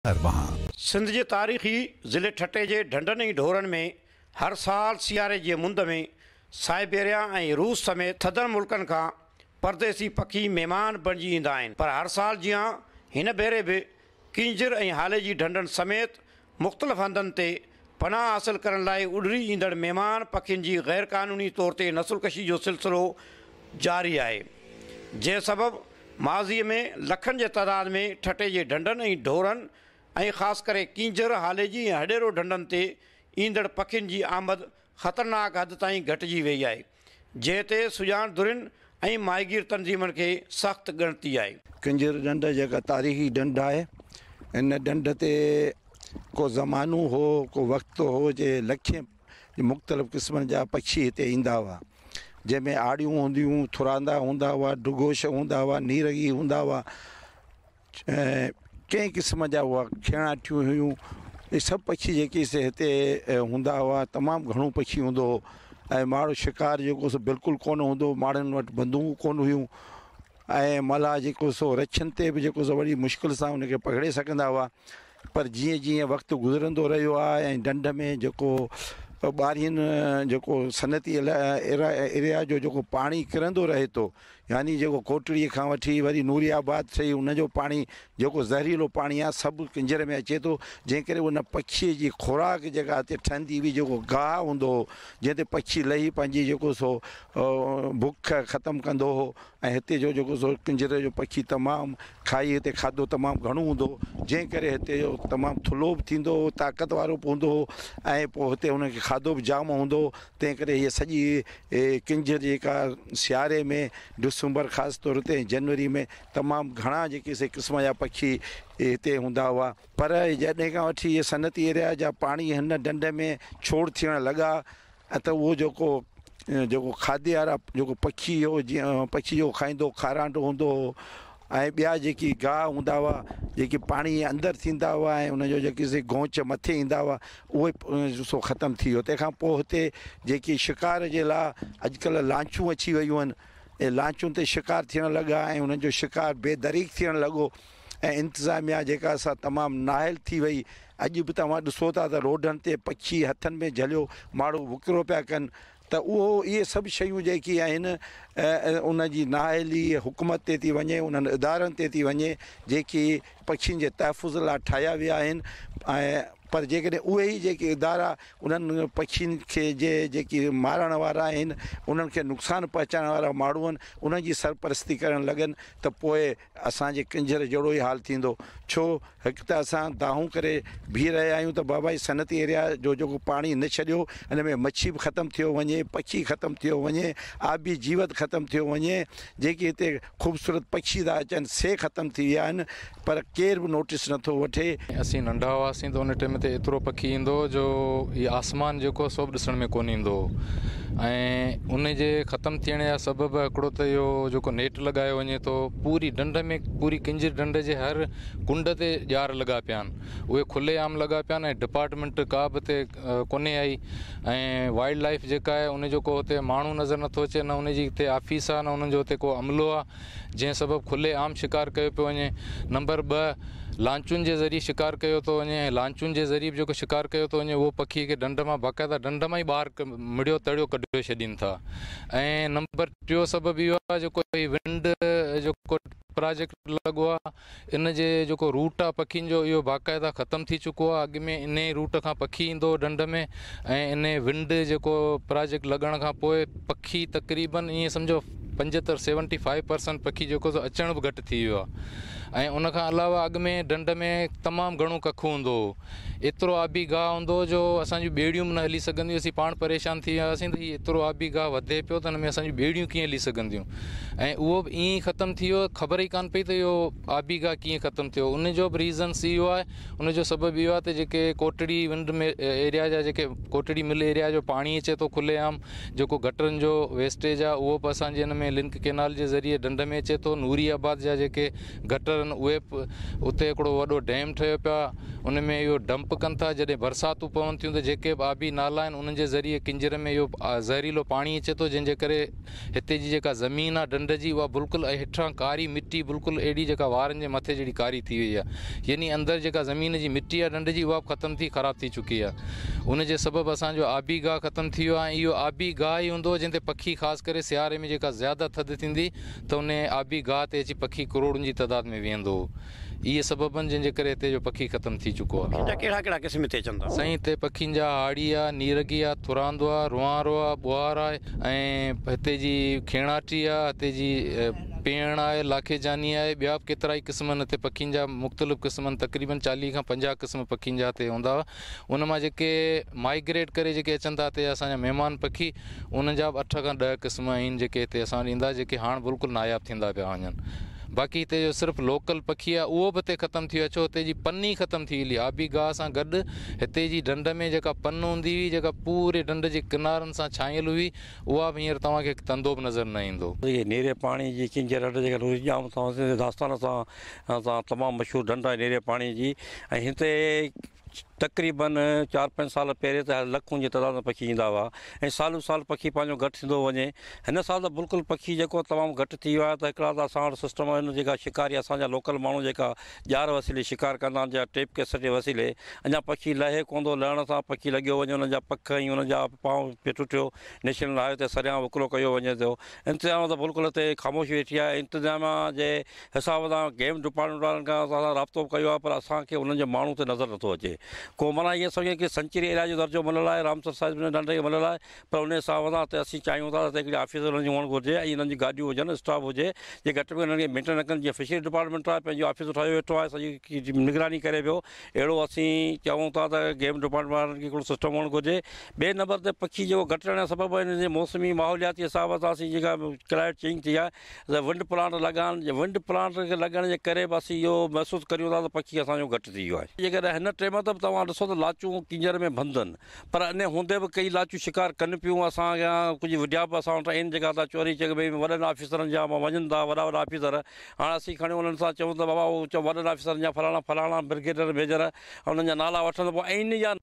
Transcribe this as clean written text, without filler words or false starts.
सिंध के तारीख़ी ज़िले ठटे के ढंढनि ऐं ढोरनि में हर साल सियारे जी मुंद में साइबेरिया ऐं रूस समेत थधनि मुल्कनि खां परदेसी पखी महिमान बणिजी ईंदा आहिनि। पर हर साल जीअं हिन भेरे बि किंजर ऐं हाले जी ढंढनि समेत मुख़्तलिफ़ हंधनि ते पनाह हासिल करण लाइ उॾरी ईंदड़ महिमान पखियुनि जी गैर क़ानूनी तौर ते नसुलकशी जो सिलसिलो जारी आहे, जंहिं सबबि माज़ीअ में लखनि जे तइदाद में ठटे जे ढंढनि ऐं ढोरनि ऐं ख़ासि करे किंजर हाले जी ऐं हडेरो ढंढनि ते ईंदड़ पखियुनि जी आमद ख़तरनाक हद ताईं घटिजी वई आहे, जंहिं ते सुञाणदुरनि ऐं माहिगीर तंज़ीमनि खे सख़्तु ॻणती आहे। किंजर ढंढ जेका तारीख़ी ढंढ आहे, इन ढंढ ते को ज़मानो हो, को वक़्तु हो जे लखे मुख़्तलिफ़ क़िस्मनि जा पक्षी हिते ईंदा हुआ, जंहिंमें आड़ियूं हूंदियूं, थुरांदा हूंदा हुआ, डुगोश हूंदा हुआ, नीरगी हूंदा हुआ, कंहिं क़िस्म जा हुआ, खेणाठियूं हुयूं। ये सभु पक्षी जेके से हिते हूंदा हुआ, तमामु घणो पक्षी हूंदो हो। ऐं माण्हू शिकार जेको सो बिल्कुलु कोन हूंदो, माण्हुनि वटि बंदूकूं कोन हुयूं ऐं मला जेको सो रछनि ते बि जेको सो वॾी मुश्किल सां उनखे पकिड़े सघंदा हुआ। पर जीअं जीअं वक़्तु गुज़रंदो रहियो आहे ऐं ढंढ में जेको ॿारहनि जेको सनती एरिया जो जेको पाणी किरंदो रहे थो, यानी जेको कोटड़ीअ खां वठी वरी नूरियाबाद ठही उनजो पाणी जेको ज़हरीलो पाणी आहे सभु किंजर में अचे थो, जंहिं करे उन पखीअ जी खुराक जेका हिते ठहंदी हुई, जेको गाह हूंदो हो जंहिं ते पखी लही पंहिंजी जेको सो बुख ख़तमु कंदो हो। ऐं हिते जो जेको सो किंजर जो पखी तमामु खाई हिते खाधो तमामु घणो हूंदो हो, जंहिं करे हिते जो तमामु थुलो बि थींदो हो, ताक़त वारो बि हूंदो हो ऐं पोइ हिते हुनखे खाधो बि जाम हूंदो हो। तंहिं करे हीअ सॼी किंजर जेका सियारे में डिसंबर ख़ासि तौर ते जनवरी में तमामु घणा जेके से क़िस्म जा पखी हिते हूंदा हुआ। पर जॾहिं खां वठी इहे सनती एरिया जा पाणी हिन ढंढ में छोड़ थियणु लॻा त उहो जेको खाधे वारा जेको पखी हो, जीअं पखी जो खाईंदो खारांडो हूंदो हो ऐं ॿिया जेकी गाह हूंदा हुआ, जेकी पाणी अंदरि थींदा हुआ ऐं उनजो जेकी से घोंच मथे ईंदा हुआ, उहे सो ख़तमु थी वियो। तंहिंखां पोइ हिते जेकी शिकार जे लाइ अॼुकल्ह लांचूं अची वियूं आहिनि, ऐं लांचुनि ते शिकार थियणु लॻा ऐं उन्हनि जो शिकार बेदरीक थियणु लॻो ऐं इंतिज़ामिया जेका असां तमामु नाहिल थी वई। अॼु बि तव्हां ॾिसो था त रोडनि ते पखी हथनि में झलियो माण्हू विकिरो पिया कनि, त उहो इहे सभु शयूं जेकी आहिनि उन जी नाहिली हुकूमत ते थी वञे, उन्हनि इदारनि ते थी वञे जेकी पखियुनि जे तहफ़ुज़ लाइ ठाहिया विया आहिनि। ऐं पर जेकॾहिं उहे ई जेके इदारा उन्हनि पखियुनि खे जेकी मारण वारा आहिनि, उन्हनि खे नुक़सानु पहुचाइण वारा माण्हू आहिनि, उन्हनि जी सरपरस्ती करणु लॻनि त पोइ असांजे किंजर जहिड़ो ई हाल थींदो। छो हिकु त असां दाहूं करे बीह रहिया आहियूं त बाबा जी सनती एरिया जो जेको पाणी न छॾियो, हिन में मच्छी बि ख़तमु थियो वञे, पखी ख़तमु थियो वञे, आबी जीवत ख़तमु थियो वञे, जेके हिते ख़ूबसूरत पक्षी था अचनि से ख़तमु थी विया आहिनि, पर केर बि नोटिस नथो वठे। असीं नंढा हुआसीं त उन टाइम ते एतिरो पखी ईंदो जो इहो आसमान जेको सो बि ॾिसण में कोन ईंदो ऐं उन जे ख़तमु थियण जा सबबु हिकिड़ो त इहो जेको नेट लॻायो वञे थो, पूरी ढंढ में पूरी किंजर ढंढ जे हर कुंड ते ॼार लॻा पिया आहिनि, उहे खुले आम लॻा पिया आहिनि ऐं डिपार्टमेंट का बि हिते कोन्हे आई। ऐं वाइल्ड लाइफ जेका आहे उनजो को हुते माण्हू नज़र नथो अचे, न उनजी हिते ऑफिस आहे, न उन्हनि जो हुते को अमलो आहे, जंहिं सबबु खुले आम शिकार कयो पियो वञे। नंबर 2, लांचुनि जे ज़रिए शिकार कयो थो वञे ऐं लांचुनि जे ज़रिए बि जेको शिकार कयो थो वञे उहो पखीअ खे ढंढ मां बाक़ाइदा ढंढ मां ई ॿाहिरि मिड़ियो तड़ियो कढियो छॾीनि था। ऐं नंबर 3 सबबु इहो आहे जेको विंड जेको प्रोजेक्ट लॻो आहे, इन जे जेको रूट आहे पखियुनि जो इहो बाक़ाइदा ख़तमु थी चुको आहे। अॻु में इन रूट खां पखी ईंदो ढंढ में ऐं इन विंड जेको प्रोजेक्ट लॻण खां पोइ पखी तक़रीबन ईअं सम्झो 75% पखी जेको अचण बि घटि थी वियो आहे। ऐं उनखां अलावा अॻु में ढंढ में तमामु घणो कखु हूंदो हो, एतिरो आबी गाह हूंदो जो असांजूं ॿेड़ियूं बि न हली सघंदियूं। असीं पाण परेशान थी वियासीं त हीअ एतिरो आबी गाह वधे पियो त हिन में असांजूं ॿेड़ियूं कीअं हली सघंदियूं, ऐं उहो बि ईअं ई ख़तमु थी वियो, ख़बर ई कान पई त इहो आबी गाह कीअं ख़तमु थियो। उनजो बि रीज़न्स इहो आहे, उनजो सबबु इहो आहे त जेके कोटड़ी विंड में एरिया जा जेके कोटड़ी मिल एरिया जो पाणी अचे थो खुलेआम, जेको गटरनि जो वेस्टेज आहे उहो बि असांजे हिन में लिंक केनाल जे ज़रिए ढंढ में अचे थो। नूरियाबाद जा जेके गटर आहिनि उहे उते हिकिड़ो वॾो डैम ठहियो पियो आहे, उन में इहो डंप कनि था। जॾहिं बरसातूं पवनि थियूं त जेके बि आबी नाला आहिनि उन्हनि जे ज़रिए किंजर में इहो ज़हरीलो पाणी अचे थो, जंहिंजे करे हिते जी जेका ज़मीन आहे ढंढ जी उहा बिल्कुलु हेठां कारी मिटी बिल्कुलु अहिड़ी जेका वारनि जे मथे जहिड़ी कारी थी वई आहे, यानी अंदरि जेका ज़मीन जी मिटी आहे ढंढ जी उहा बि ख़तमु थी ख़राबु थी चुकी आहे। उन जे सबबु असांजो आबी गाह ख़तमु थी वियो आहे। इहो आबी गाह ई हूंदो जंहिं ते पखी ख़ासि करे सियारे में जेका ज़्यादा थधि थींदी त उन आबी गाह ते अची पखी करोड़नि जी तइदाद में वेहंदो। इहे सबबु आहिनि जंहिंजे करे हिते जो पखी ख़तमु थी चुको आहे। कहिड़ा कहिड़ा क़िस्म हिते अचनि था साईं? हिते पखियुनि जा हाड़ी आहे, नीरगी आहे, थुरांदो आहे, रुआरो आहे, बुआर आहे, ऐं हिते जी खेणाटी आहे, हिते जी पेण आहे, लाखे जानी आहे, ॿिया बि केतिरा ई क़िस्म आहिनि हिते पखियुनि जा, मुख़्तलिफ़ क़िस्म आहिनि, तक़रीबन 40 खां 50 क़िस्म पखियुनि जा हिते हूंदा हुआ। उन मां जेके माइग्रेट करे जेके अचनि था हिते असांजा महिमान पखी, उन जा बि 8 खां 10 क़िस्म आहिनि जेके हिते असां ॾींदा, जेके हाणे बिल्कुलु नायाबु थींदा पिया वञनि। बाक़ी हिते जो सिर्फ़ु लोकल पखी आहे उहो बि हिते ख़तमु थी वियो। छो हिते जी पनी ख़तमु थी वई। आबी गाह सां गॾु हिते जी ढंढ में जेका पन हूंदी हुई, जेका पूरे ढंढ जे किनारनि सां छांयल हुई, उहा बि हींअर तव्हांखे तंदो बि नज़र न ईंदो। इहे नेरे पाणी जी किंजर ढंढ जेका जाम दास्तान सां तमामु मशहूरु ढंढ आहे नेरे पाणी जी। ऐं हिते तक़रीबन 4-5 साल पहिरें त लखुनि जी तइदाद में पखी ईंदा हुआ ऐं सालु साल पखी पंहिंजो घटि थींदो वञे। हिन साल त बिल्कुलु पखी जेको तमामु घटि थी वियो आहे। त हिकिड़ा त असां वटि सिस्टम आहिनि जेका शिकारी असांजा लोकल माण्हू जेका ॼार वसीले शिकार कंदा आहिनि, जा टेप केस जे वसीले अञा पखी लहे कोन थो। लहण सां पखी लॻियो वञे, हुनजा पख ऐं हुनजा पांव पे टुटियो, नेशनल हाईवे ते सरियां विकिरो कयो वञे थो। इंतिज़ाम त बिल्कुलु हिते ख़ामोशी वेठी आहे। इंतिज़ाम जे हिसाब सां गेम डिपार्टमेंट वारनि खां असां राब्तो कयो आहे, पर असांखे उन्हनि जे माण्हू ते नज़र नथो अचे को। माना ईअं सम्झो कि सेंचुरी एरिया जो दर्जो मिलियलु आहे, रामसर साहिब में ढंढ खे मिलियलु आहे, पर उन हिसाब सां त असीं चाहियूं था त हिकिड़ी ऑफिसर हुननि जी हुअणु घुरिजे ऐं हिननि जी गाॾियूं हुजनि, स्टाफ हुजे, जे घटि में हिननि खे मेंटेन कनि। जीअं फिशरी डिपार्टमेंट आहे पंहिंजो ऑफिस ठाहियो वेठो आहे, सॼी निगरानी करे पियो, अहिड़ो असीं चऊं था त गेम डिपार्टमेंट वारनि खे हिकिड़ो सिस्टम हुअणु घुरिजे। ॿिए नंबर ते पखी जेको घटि थियण जो सबबु आहे हिन जे मौसमी माहौलियाती हिसाब सां असीं जेका क्लाइमेट चेंज थी आहे त विंड प्लांट लॻाइण, विंड प्लांट खे लॻण जे करे बि असीं इहो महसूसु करियूं था त पखी असांजो घटि थी वियो आहे। जेकॾहिं हिन टाइम ते बि तव्हां ॾिसो त लाचूं किंजर में बंदि आहिनि, पर अञा हूंदे बि कई लाचूं शिकार कनि पियूं। असां कुझु विडिया बि असां वटि आहिनि जेका था चोरी चए भई वॾनि ऑफिसरनि जा वञनि था, वॾा वॾा ऑफिसर। हाणे असीं खणी उन्हनि सां चऊं त बाबा उहो वॾनि ऑफिसरनि जा फलाणा फलाणा ब्रिगेडियर मेजर हुननि जा नाला वठंदो पोइ ऐं इन जा